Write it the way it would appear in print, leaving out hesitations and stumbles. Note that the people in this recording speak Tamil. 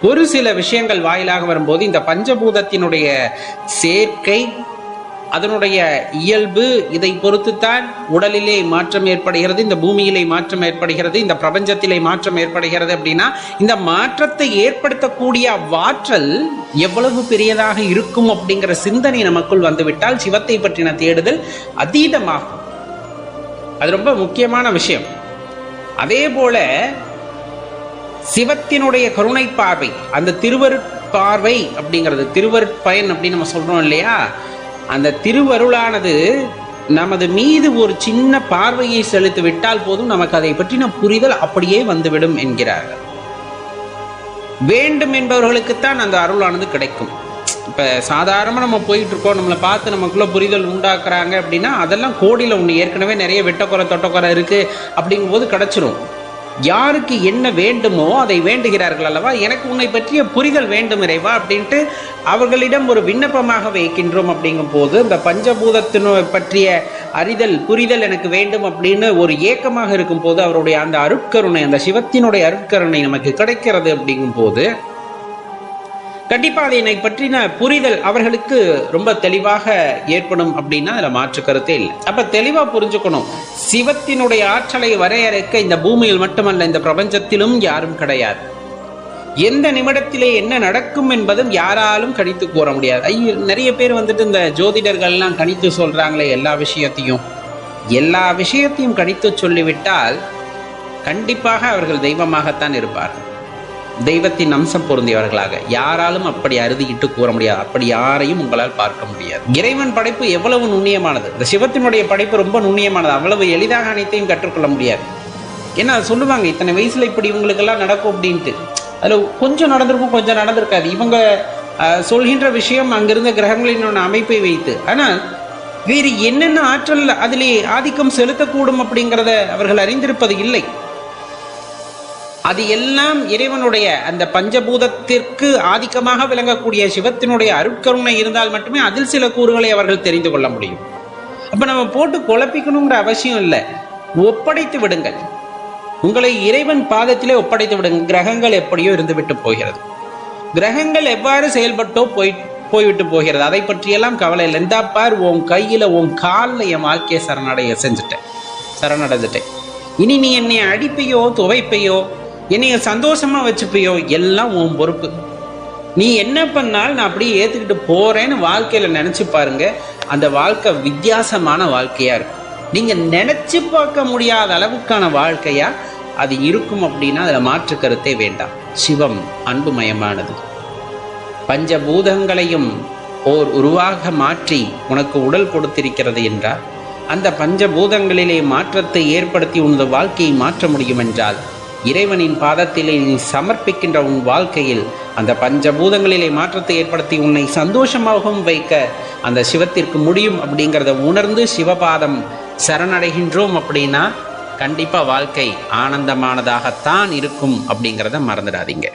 ஒரு சில விஷயங்கள் வாயிலாக வரும்போது இந்த பஞ்சபூதத்தினுடைய சேர்க்கை, அதனுடைய இயல்பு, இதை பொறுத்துத்தான் உடலிலே மாற்றம் ஏற்படுகிறது, இந்த பூமியிலே மாற்றம் ஏற்படுகிறது, இந்த பிரபஞ்சத்திலே மாற்றம் ஏற்படுகிறது. அப்படின்னா இந்த மாற்றத்தை ஏற்படுத்தக்கூடிய அவ்வாற்றல் எவ்வளவு பெரியதாக இருக்கும் அப்படிங்கிற சிந்தனை நமக்குள் வந்துவிட்டால் சிவத்தை பற்றின தேடுதல் அதீதமாகும். அது ரொம்ப முக்கியமான விஷயம். அதே போல சிவத்தினுடைய கருணை பார்வை, அந்த திருவருட்பார்வை அப்படிங்கிறது, திருவருட்பயன் அப்படின்னு நம்ம சொல்றோம் இல்லையா, அந்த திருவருளானது நமது மீது ஒரு சின்ன பார்வையை செலுத்தி விட்டால் போதும் நமக்கு அதை பற்றின புரிதல் அப்படியே வந்துவிடும் என்கிறார்கள். வேண்டும் என்பவர்களுக்குத்தான் அந்த அருளானது கிடைக்கும். இப்போ சாதாரணமாக நம்ம போயிட்டு இருக்கோம், நம்மளை பார்த்து நமக்குள்ள புரிதல் உண்டாக்குறாங்க அப்படின்னா அதெல்லாம் கோடியில் ஒன்று, ஏற்கனவே நிறைய வெட்டக்குறை தொட்டக்குறை இருக்குது அப்படிங்கும்போது கிடச்சிரும். யாருக்கு என்ன வேண்டுமோ அதை வேண்டுகிறார்கள் அல்லவா. எனக்கு உன்னை பற்றிய புரிதல் வேண்டும் இறைவா அப்படின்ட்டு அவர்களிடம் ஒரு விண்ணப்பமாக வைக்கின்றோம். அப்படிங்கும் போது இந்த பஞ்சபூதத்தினு பற்றிய அறிதல், புரிதல் எனக்கு வேண்டும் அப்படின்னு ஒரு ஏக்கமாக இருக்கும் போது அவருடைய அந்த அருட்கருணை, அந்த சிவத்தினுடைய அருட்கருணை நமக்கு கிடைக்கிறது. அப்படிங்கும் போது கண்டிப்பா அதை பற்றின புரிதல் அவர்களுக்கு ரொம்ப தெளிவாக ஏற்படும் அப்படின்னா அதுல மாற்று கருத்தே இல்லை. அப்ப தெளிவா புரிஞ்சுக்கணும், சிவத்தினுடைய ஆற்றலை வரையறுக்க இந்த பூமியில் மட்டுமல்ல இந்த பிரபஞ்சத்திலும் யாரும் கிடையாது. எந்த நிமிடத்திலே என்ன நடக்கும் என்பதும் யாராலும் கணித்து கூற முடியாது. நிறைய பேர் இந்த ஜோதிடர்கள்லாம் கணித்து சொல்றாங்களே எல்லா விஷயத்தையும் கணித்து சொல்லிவிட்டால் கண்டிப்பாக அவர்கள் தெய்வமாகத்தான் இருப்பார்கள், தெய்வத்தின் அம்சம் பொருந்தியவர்களாக. யாராலும் அப்படி அறுதிட்டு கூற முடியாது, அப்படி யாரையும் உங்களால் பார்க்க முடியாது. இறைவன் படைப்பு எவ்வளவு நுண்ணியமானது, இந்த சிவத்தினுடைய படைப்பு ரொம்ப நுண்ணியமானது. அவ்வளவு எளிதாக அனைத்தையும் கற்றுக்கொள்ள முடியாது. ஏன்னா சொல்லுவாங்க இத்தனை வயசுல இப்படி இவங்களுக்கெல்லாம் நடக்கும் அப்படின்ட்டு. அதில் கொஞ்சம் நடந்திருக்கும், கொஞ்சம் நடந்திருக்காது. இவங்க சொல்கின்ற விஷயம் அங்கிருந்த கிரகங்களின் அமைப்பை வைத்து. ஆனால் வேறு என்னென்ன ஆற்றல் அதிலே ஆதிக்கம் செலுத்தக்கூடும் அப்படிங்கிறத அவர்கள் அறிந்திருப்பது இல்லை. அது எல்லாம் இறைவனுடைய அந்த பஞ்சபூதத்திற்கு ஆதிக்கமாக விளங்கக்கூடிய சிவத்தினுடைய அருட்கருணை இருந்தால் மட்டுமே அதில் சில கூறுகளை அவர்கள் தெரிந்து கொள்ள முடியும். அப்ப நம்ம போட்டு குழப்பிக்கணுங்கிற அவசியம் இல்லை. ஒப்படைத்து விடுங்கள், உங்களை இறைவன் பாதத்திலே ஒப்படைத்து விடுங்க. கிரகங்கள் எப்படியோ இருந்துவிட்டு போகிறது, கிரகங்கள் எவ்வாறு செயல்பட்டோ போய்விட்டு போகிறது, அதை பற்றியெல்லாம் கவலை இல்லை. இந்த பார் உன் கையில உன் காலில் என் வாழ்க்கையை சரணடைஞ்சிட்டேன். இனி நீ என்னை அடிப்பையோ துவைப்பையோ என்னைய சந்தோஷமா வச்சுப்பையோ எல்லாம் உன் பொறுப்பு. நீ என்ன பண்ணாலும் நான் அப்படியே ஏத்துக்கிட்டு போறேன்னு வாழ்க்கையில நினைச்சு பாருங்க. அந்த வாழ்க்கை வித்தியாசமான வாழ்க்கையா இருக்கும். நீங்க நினைச்சு பார்க்க முடியாத அளவுக்கான வாழ்க்கையா அது இருக்கும். அப்படின்னா அதுல மாற்று கருத்தே வேண்டாம். சிவம் அன்புமயமானது. பஞ்சபூதங்களையும் ஓர் உருவாக மாற்றி உனக்கு உடல் கொடுத்திருக்கிறது என்றால் அந்த பஞ்சபூதங்களிலே மாற்றத்தை ஏற்படுத்தி உனது வாழ்க்கையை மாற்ற முடியும் என்றால் இறைவனின் பாதத்திலே நீ சமர்ப்பிக்கின்ற உன் வாழ்க்கையில் அந்த பஞ்சபூதங்களிலே மாற்றத்தை ஏற்படுத்தி உன்னை சந்தோஷமாகவும் வைக்க அந்த சிவத்திற்கு முடியும் அப்படிங்கிறத உணர்ந்து சிவபாதம் சரணடைகின்றோம் அப்படின்னா கண்டிப்பா வாழ்க்கை ஆனந்தமானதாகத்தான் இருக்கும் அப்படிங்கிறத மறந்துடாதீங்க.